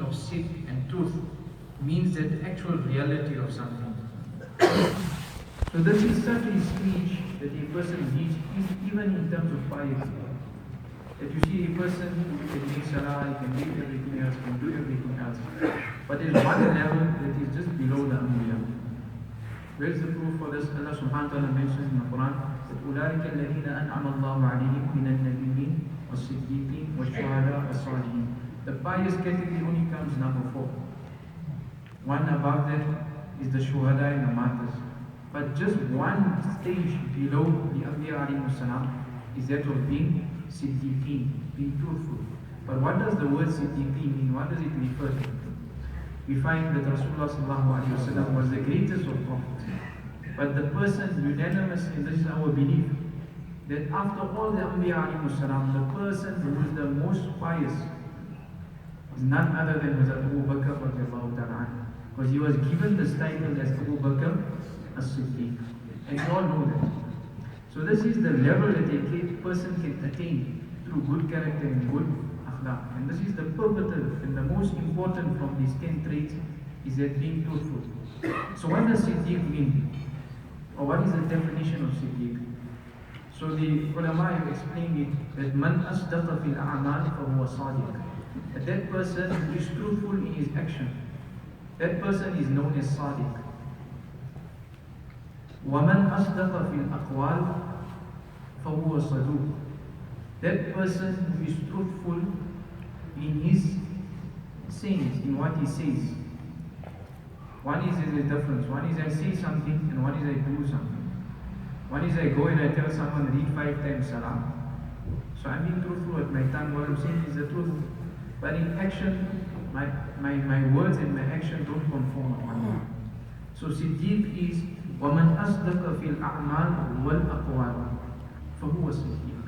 of Sept and truth means that actual reality of something. So this is such a stage that a person reaches even in terms of piety. That you see a person who can make salah, he can read everything else, can do everything else. But there's one level that is just below the Anbiya. Where is the proof for this? Allah subhanahu wa ta'ala mentions in the Quran that أُولَٰئِكَ الَّذِينَ أَنْعَمَ اللَّهُ عَلَيْهِمْ مِنَ النَّبِيِّينَ وَالصِّدِّيقِينَ وَالشُّهَدَاءِ وَالصَّالِحِينَ. The pious category only comes number 4. One above that is the shuhada and the martyrs. But just one stage below the Anbiya alayhi salam is that of being siddiqeen, being truthful. But what does the word siddiqeen mean? What does it refer to? We find that Rasulullah sallallahu alayhi wa sallam was the greatest of prophets. But the person unanimous, and this is our belief, that after all the Anbiya alayhi salam, the person who is the most pious is none other than Hazrat Abu Bakr radiallahu ta'ala, because he was given this title as Abu Bakr as-Siddiq. And you all know that. So this is the level that a person can attain through good character and good akhlaq. And this is the pivotal and the most important from these 10 traits, is that being truthful. So what does Siddiq mean? Or what is the definition of Siddiq? So the ulama have explained it that man asdaqa fil a'mal fahuwa sadiq. That person is truthful in his action. That person is known as sadiq. وَمَنْ أَصْدَقَ فِي الْأَقْوَالِ فَهُوَ صَدُوقٌ. That person who is truthful in his sayings, in what he says. One is a difference. One is I say something and one is I do something. One is I go and I tell someone read 5 times salam. So I'm being truthful with my tongue. What I'm saying is the truth. But in action, my words and my action don't conform to one another. So Siddiq is وَمَنْ أَصْدَقَ فِي الْأَعْمَالِ وَالْأَقْوَالِ فَهُوَ صِدِّيقٌ.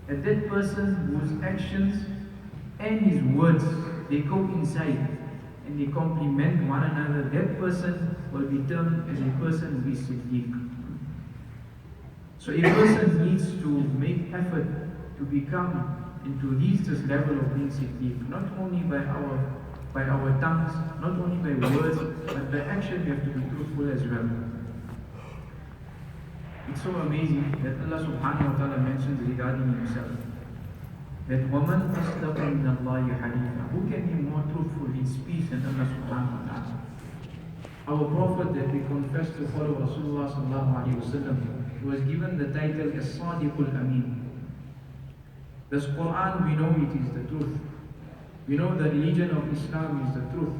And that person whose actions and his words, they coincide and they complement one another, that person will be termed as a person who is Siddiq. So a person needs to make effort to become and to reach this level of being Siddiq, not only by our tongues, not only by words, but by action we have to be truthful as well. It's so amazing that Allah subhanahu wa ta'ala mentions regarding himself that وَمَنْ أَصْدَقَ مِنَ اللَّهِ حَدِيثًا. Who can be more truthful in speech than Allah subhanahu wa ta'ala? Our Prophet that we confess to follow, Rasulullah sallallahu alayhi wa sallam, was given the title as Sadiqul Amin. This Quran, we know it is the truth. We know the religion of Islam is the truth.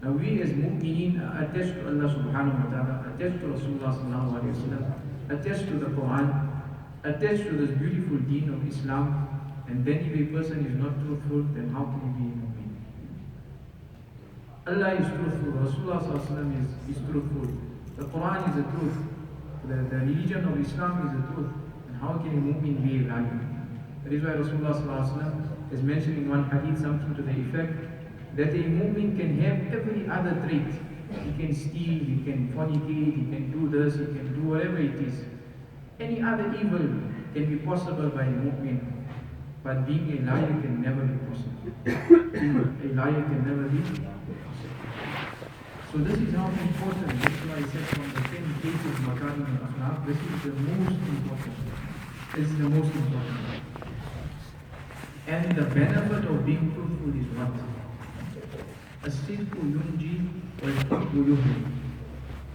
Now we as mu'mineen are attached to Allah subhanahu wa ta'ala, attached to Rasulullah sallallahu alayhi wa sallam, attached to the Quran, attached to this beautiful deen of Islam. And then if a person is not truthful, then how can he be a mu'min? Allah is truthful, Rasulullah sallallahu alayhi wa sallam is truthful, the Quran is the truth, the religion of Islam is the truth. And how can a mu'min be a liar? That is why Rasulullah sallallahu alayhi wa sallam is mentioning one hadith something to the effect that a mu'min can have every other trait. He can steal, he can fornicate, he can do this, he can do whatever it is. Any other evil can be possible by a mu'min, but being a liar can never be possible. Being a liar can never be possible. So this is how important. That's why I said from the 10 cases Makarim al-Akhlaq, this is the most important. This is the most important. And the benefit of being truthful is what? As-sidqu yunji wal-hukmu yuhdi.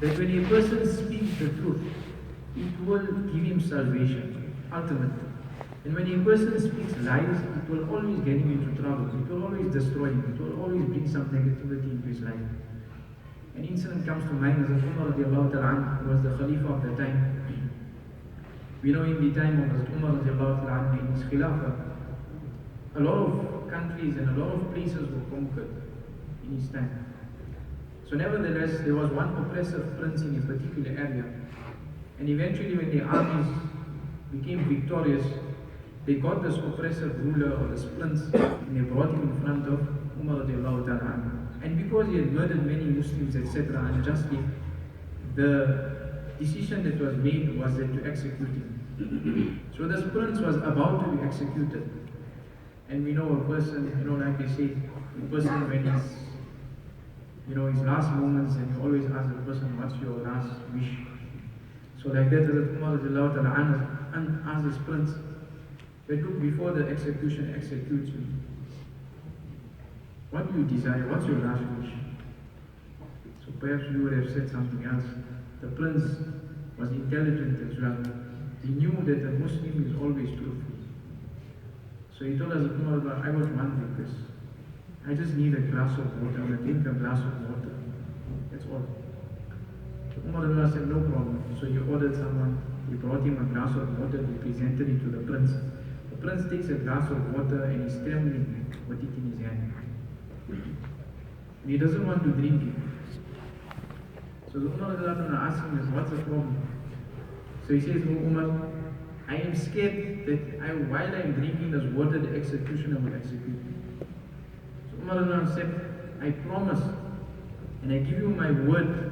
That when a person speaks the truth, it will give him salvation, ultimately. And when a person speaks lies, it will always get him into trouble. It will always destroy him. It will always bring some negativity into his life. An incident comes to mind as Umar radiallahu ta'ala was the Khalifa of the time. We know in the time of Umar radiallahu ta'ala in his Khilafah, a lot of countries and a lot of places were conquered in his time. So nevertheless, there was one oppressive prince in a particular area. And eventually when the armies became victorious, they got this oppressive ruler or this prince and they brought him in front of Umar radiallahu ta'ala. And because he had murdered many Muslims, etc., unjustly, the decision that was made was that to execute him. So this prince was about to be executed. And we know a person, like they say, the person when he's, his last moments, and you always ask the person, what's your last wish? So like that, Umar asked this prince, that look, before the execution executes you, what do you desire? What's your last wish? So perhaps you would have said something else. The prince was intelligent as well. He knew that a Muslim is always truthful. So he told us, I got one request. I just need a glass of water. I'm going to drink a glass of water. That's all. So Umar said, no problem. So he ordered someone. He brought him a glass of water. He presented it to the prince. The prince takes a glass of water and he's trembling with it in his hand. And he doesn't want to drink it. So the Umar asks him, what's the problem? So he says, oh Umar, I am scared that while I am drinking this water, the executioner will execute me. So Umar said, I promise, and I give you my word,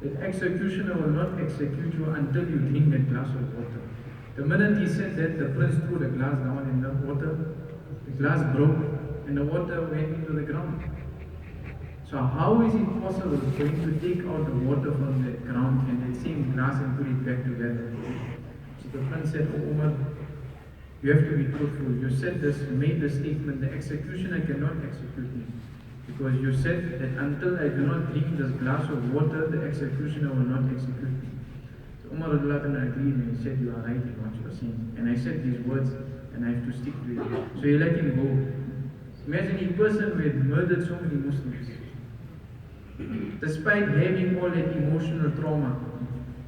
that executioner will not execute you until you drink that glass of water. The minute he said that, the prince threw the glass down in the water, the glass broke, and the water went into the ground. So how is it possible for him to take out the water from the ground and that same glass and put it back together? So the prince said, oh Umar, you have to be truthful. You said this, you made the statement, the executioner cannot execute me. Because you said that until I do not drink this glass of water, the executioner will not execute me. So Umar agreed and he said, you are right in what you are saying. And I said these words and I have to stick to it. So he let him go. Imagine a person who had murdered so many Muslims. Despite having all that emotional trauma,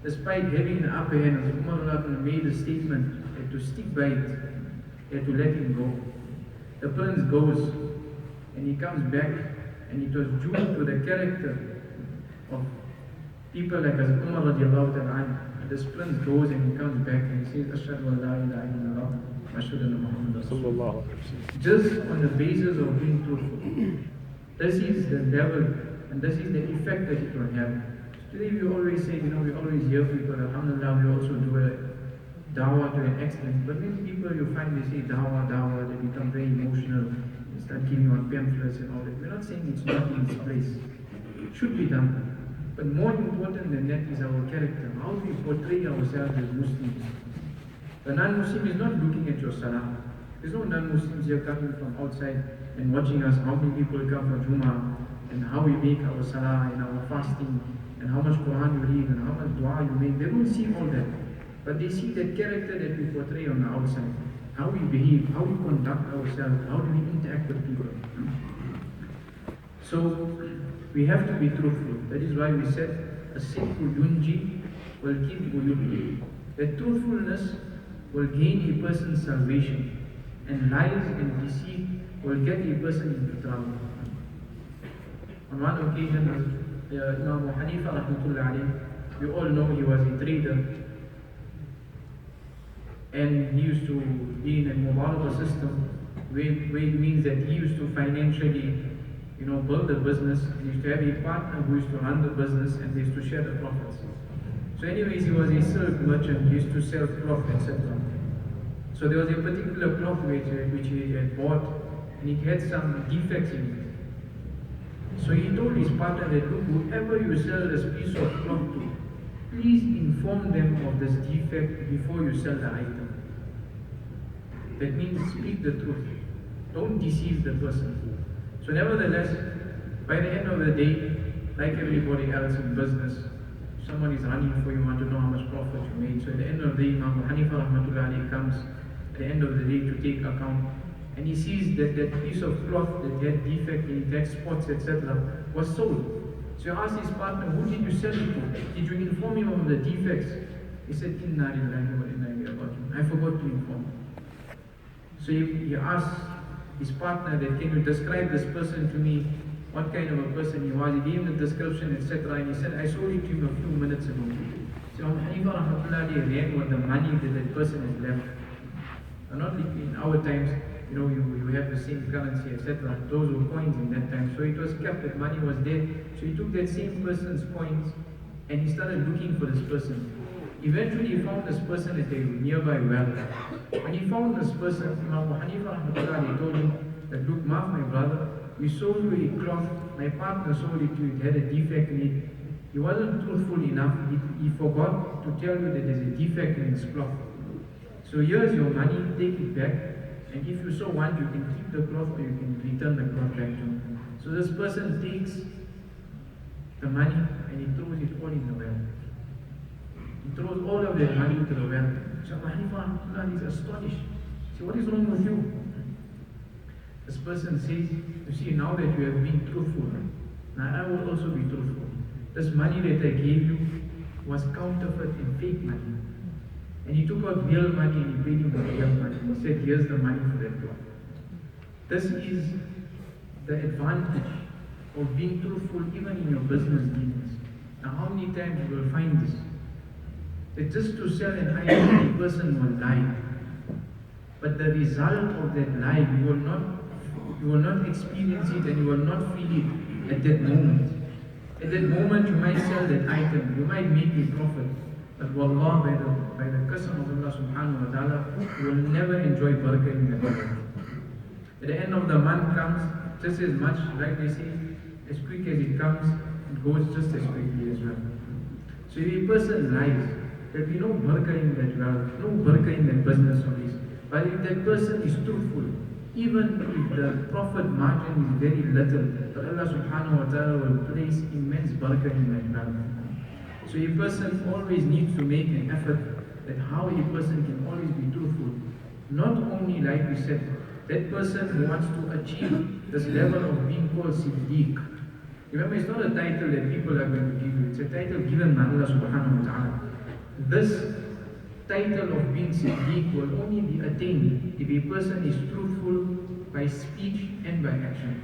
despite having the upper hand, Umar made a statement, he had to stick by it, he had to let him go. The prince goes and he comes back, and it was due to the character of people like Umar radiallahu ta'ala. This prince goes and he comes back and he says, Ashhadu an la ilaha illallah wa ashhadu anna Muhammadan Rasulullah. Just on the basis of being truthful. This is the level and this is the effect that it will have. Today we always say, we always hear people, alhamdulillah, we also do a dawah to an extent, but many people you find they say dawah, they become very emotional, they start giving out pamphlets and all that. We're not saying it's not in its place. It should be done. But more important than that is our character. How do we portray ourselves as Muslims? The non-Muslim is not looking at your salah. There's no non-Muslims here coming from outside and watching us, how many people come for Jumuah, and how we make our salah and our fasting, and how much Quran you read, and how much dua you make. They don't see all that. But they see that character that we portray on the outside. How we behave, how we conduct ourselves, how do we interact with people. So, we have to be truthful. That is why we said, Sept yunji will keep yubli. That truthfulness will gain a person's salvation, and lies and deceit will get a person into trouble. On one occasion, Imam Hanifa rahmatullah alayhi, we all know he was a trader, and he used to be in a mubaraka system, where it means that he used to financially build a business. He used to have a partner who used to run the business, and they used to share the profits. So anyways, he was a silk merchant. He used to sell cloth, etc. So there was a particular cloth which he had bought, and it had some defects in it. So he told his partner that, look, whoever you sell this piece of cloth to, please inform them of this defect before you sell the item. That means speak the truth. Don't deceive the person. So nevertheless, by the end of the day, like everybody else in business, someone is running for you, want to know how much profit you made. So at the end of the day, Imam Hanifa rahmatullah alayhi comes at the end of the day to take account, and he sees that that piece of cloth that had defect in it, had spots, etc., was sold. So he asked his partner, who did you sell it to? Did you inform him of the defects? He said, Inna lillahi wa inna ilayhi raji'un. I forgot to inform him. So he asked his partner that, can you describe this person to me, what kind of a person he was. He gave him the description, etc. And he said, I sold it to him a few minutes ago. So Hanifa rahmatullah ran with the money that that person has left. And not in our times, you have the same currency, etc. Those were coins in that time. So it was kept, that money was there. So he took that same person's coins and he started looking for this person. Eventually he found this person at a nearby well. When he found this person, Imam Hanifa rahmatullah, he told him that, look, Maaf, my brother, we sold you a cloth, my partner sold it to you, it had a defect in it. He wasn't truthful enough, he forgot to tell you that there's a defect in this cloth. So here's your money, take it back, and if you so want, you can keep the cloth or you can return the cloth back to him. So this person takes the money and he throws it all in the well. He throws all of that money into the well. So Hanifa is astonished. So what is wrong with you? This person says, you see, now that you have been truthful, now I will also be truthful. This money that I gave you was counterfeit and fake money. And he took out real money and he paid him with real money. He said, here's the money for that cloth. This is the advantage of being truthful even in your business dealings. Now how many times you will find this? That just to sell an item, a person will lie. But the result of that lie, you will not experience it and you will not feel it at that moment. At that moment you might sell that item, you might make a profit. But wallah, by the custom of Allah subhanahu wa ta'ala, you will never enjoy barakah in that profit. At the end of the month comes just as much, like they say, as quick as it comes, it goes just as quickly as well. So if a person lies, there'll be no barakah in that wealth, no barakah in that business of his. But if that person is truthful, even if the profit margin is very little, but Allah subhanahu wa ta'ala will place immense barakah in that wealth. So a person always needs to make an effort that how a person can always be truthful. Not only, like we said, that person who wants to achieve this level of being called Siddiq. Remember, it's not a title that people are going to give you, it's a title given by Allah subhanahu wa ta'ala. This title of being Siddiq will only be attained if a person is truthful by speech and by action.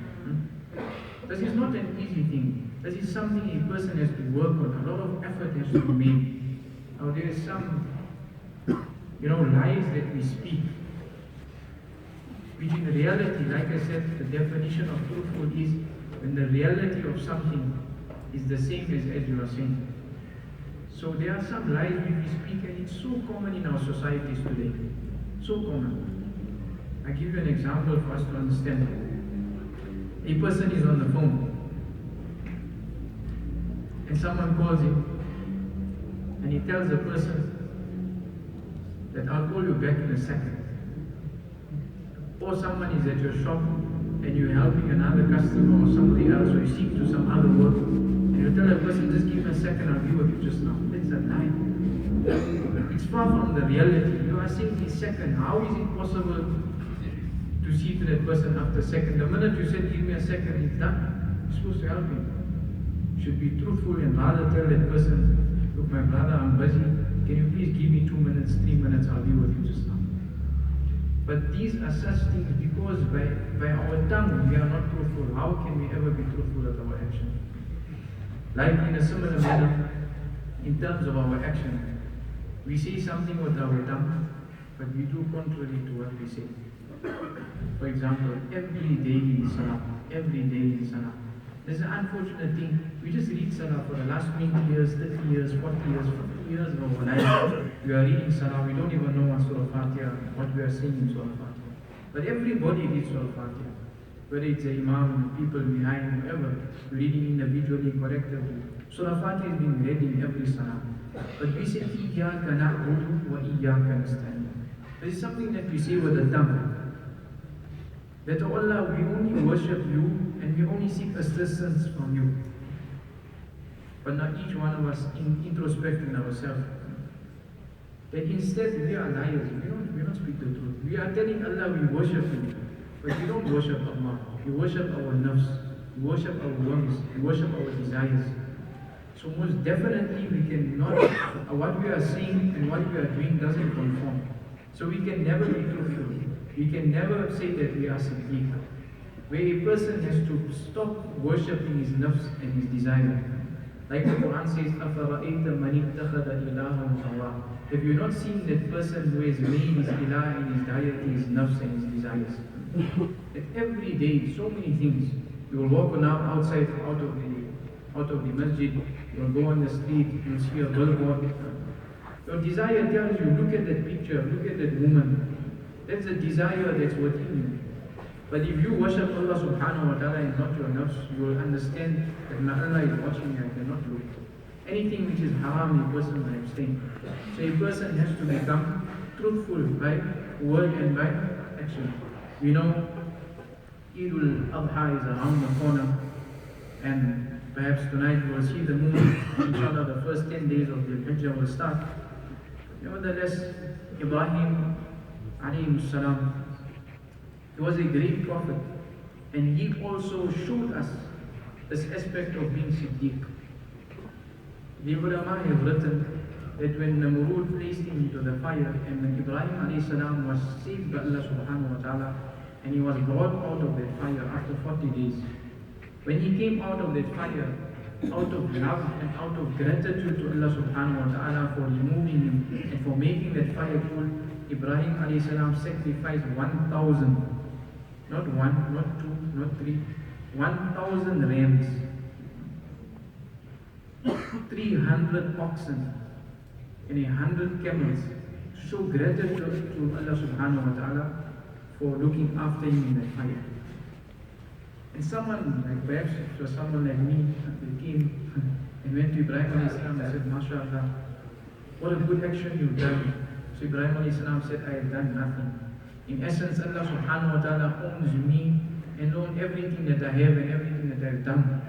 This is not an easy thing. This is something a person has to work on. A lot of effort has to be made. Now there is some, lies that we speak, which in reality, like I said, the definition of truthful is when the reality of something is the same as you are saying. So there are some lies which we speak and it's so common in our societies today. So common. I give you an example for us to understand. A person is on the phone and someone calls him and he tells the person that I'll call you back in a second. Or someone is at your shop and you're helping another customer or somebody else, or you seek to some other work, and you tell a person, just give me a second, I'll be with you just now. That's a lie. It's far from the reality. You are saying a second. How is it possible to see to that person after a second? The minute you said, give me a second, it's done. You're supposed to help him. You should be truthful and rather tell that person, look, my brother, I'm busy. Can you please give me 2 minutes, 3 minutes, I'll be with you just now. But these are such things because by our tongue we are not truthful. How can we ever be truthful at our action? Like in a similar manner, in terms of our action, we say something with our tongue, but we do contrary to what we say. For example, every day in Salah. There's an unfortunate thing. We just read Salah for the last 20 years, 30 years, 40 years, 50 years of our life. We are reading Salah, we don't even know what Surah Fatiha, what we are saying in Surah Fatiha. But everybody reads Surah Fatiha. Whether it's the Imam, people behind, whoever, reading individually, collectively. Surah Fatiha is being read in every Salah. But we say, Iyaka na'budu wa iyaka nasta'in. This is something that we say with the tongue. That Allah, we only worship you and we only seek assistance from you. But not each one of us introspecting ourselves. That instead we are liars, we don't speak the truth. We are telling Allah we worship you, but we don't worship Allah. We worship our nafs, we worship our whims, we worship our desires. So most definitely we cannot, what we are saying and what we are doing doesn't conform. So we can never be truthful. We can never say that we are Siddiq. Where a person has to stop worshipping his nafs and his desire. Like the Quran says, أَفَرَأَيْتَ مَنِ اتَّخَذَ إِلَهًا هَوَاهُ. Have you not seen that person who has made his ilah and his deity, his nafs and his desires? That every day, so many things. You will walk now outside, out of the masjid, you will go on the street, you will see a billboard. Your desire tells you, look at that picture, look at that woman. That's a desire that's within you. But if you worship Allah subhanahu wa ta'ala and not your nafs, you will understand that my Allah is watching me, I cannot do it. Anything which is haram, a person will abstain. So a person has to become truthful by word and by action. We know Eid-ul-Adha is around the corner, and perhaps tonight we will see the moon. Inshallah, the first 10 days of the Hijjah will start. Nevertheless, Ibrahim alayhi salam, he was a great prophet, and he also showed us this aspect of being Siddiq. The ulama have written that when Namrud placed him into the fire, and when Ibrahim alayhi salam was saved by Allah subhanahu wa ta'ala, and he was brought out of that fire after 40 days. When he came out of that fire, out of love and out of gratitude to Allah subhanahu wa ta'ala for removing him and for making that fire cool, Ibrahim alayhi salam sacrificed 1,000, not one, not two, not three, 1,000 rams, 300 oxen, and 100 camels to show gratitude to Allah subhanahu wa ta'ala for looking after him in that fire. And someone, like perhaps it was someone like me, they came and went to Ibrahim alayhi salam and said, MashaAllah, what a good action you've done. So Ibrahim alayhi salam said, I have done nothing. In essence, Allah subhanahu wa ta'ala owns me and owns everything that I have and everything that I have done.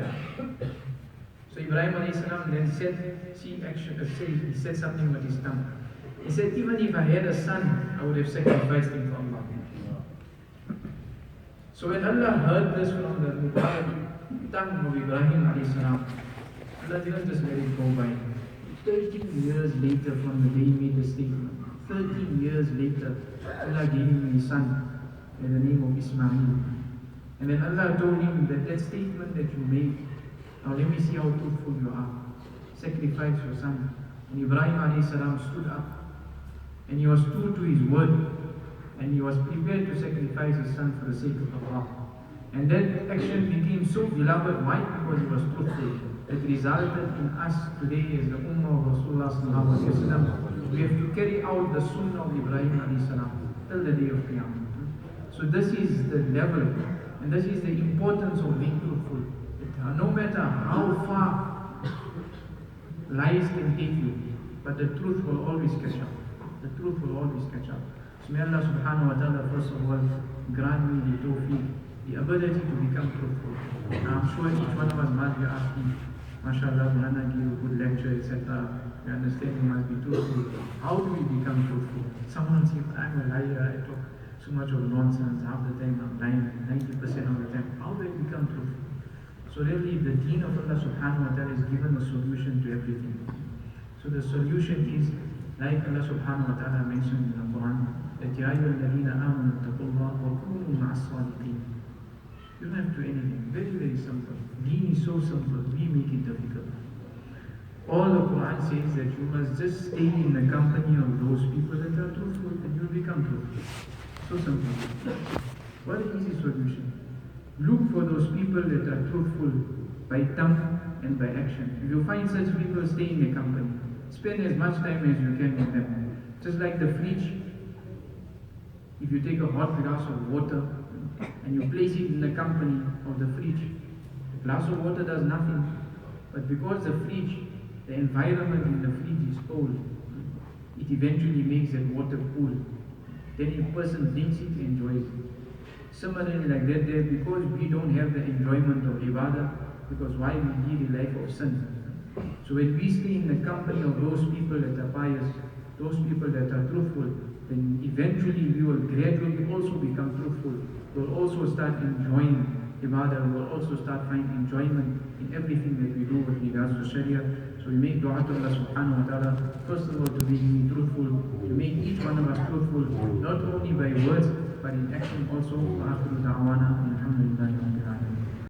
So Ibrahim alayhi salam then said, he said something with his tongue. He said, even if I had a son, I would have sacrificed him for Allah. So when Allah heard this from the Mubarak tongue of Ibrahim alayhi salam, Allah didn't just let it go by. 13 years later from the day he made the statement, 13 years later, Allah gave him his son by the name of Ismail. And then Allah told him that statement that you made, now let me see how truthful you are. Sacrifice your son. And Ibrahim alayhi salam stood up, and he was true to his word, and he was prepared to sacrifice his son for the sake of Allah. And that action became so beloved. Why? Because he was truthful. It resulted in us today as the Ummah of Rasulullah sallallahu alaihi wasallam. We have to carry out the Sunnah of Ibrahim alayhi salam till the day of Qiyamah. So this is the level, and this is the importance of being truthful. No matter how far lies can take you, but the truth will always catch up. The truth will always catch up. So may Allah subhanahu wa ta'ala first of all grant me the tawfiq, the ability to become truthful. Now I'm sure each one of us must be asking, MashaAllah, Mulana gave a good lecture, etc. We understand we must be truthful. How do we become truthful? Someone says, I'm a liar, I talk so much of nonsense, half the time I'm lying, 90% of the time. How do I become truthful? So really the deen of Allah subhanahu wa ta'ala is given a solution to everything. So the solution is, like Allah subhanahu wa ta'ala mentioned in the Quran, that Ya ayyuhalladhina amanu taqullaha wa kunu ma'as sadiqin. You don't have to do anything. Very, very simple. Deen is so simple. We make it difficult. All the Quran says that you must just stay in the company of those people that are truthful, and you will become truthful. So simple. What is the solution? Look for those people that are truthful by tongue and by action. If you find such people, stay in their company. Spend as much time as you can with them. Just like the fridge. If you take a hot glass of water and you place it in the company of the fridge, the glass of water does nothing. But because the fridge, the environment in the fridge is cold, it eventually makes that water cool. Then a person drinks it, enjoys it. Similarly like that there, because we don't have the enjoyment of ibadah, because why we live a life of sin. So when we stay in the company of those people that are pious, those people that are truthful, then eventually we will gradually also become truthful. We will also start enjoying ibadah, we will also start finding enjoyment in everything that we do with regards to Sharia. So we make dua to Allah subhanahu wa ta'ala, first of all to be truthful, to make each one of us truthful, not only by words, but in action also. وآخر دعوانا الحمد لله رب العالمين.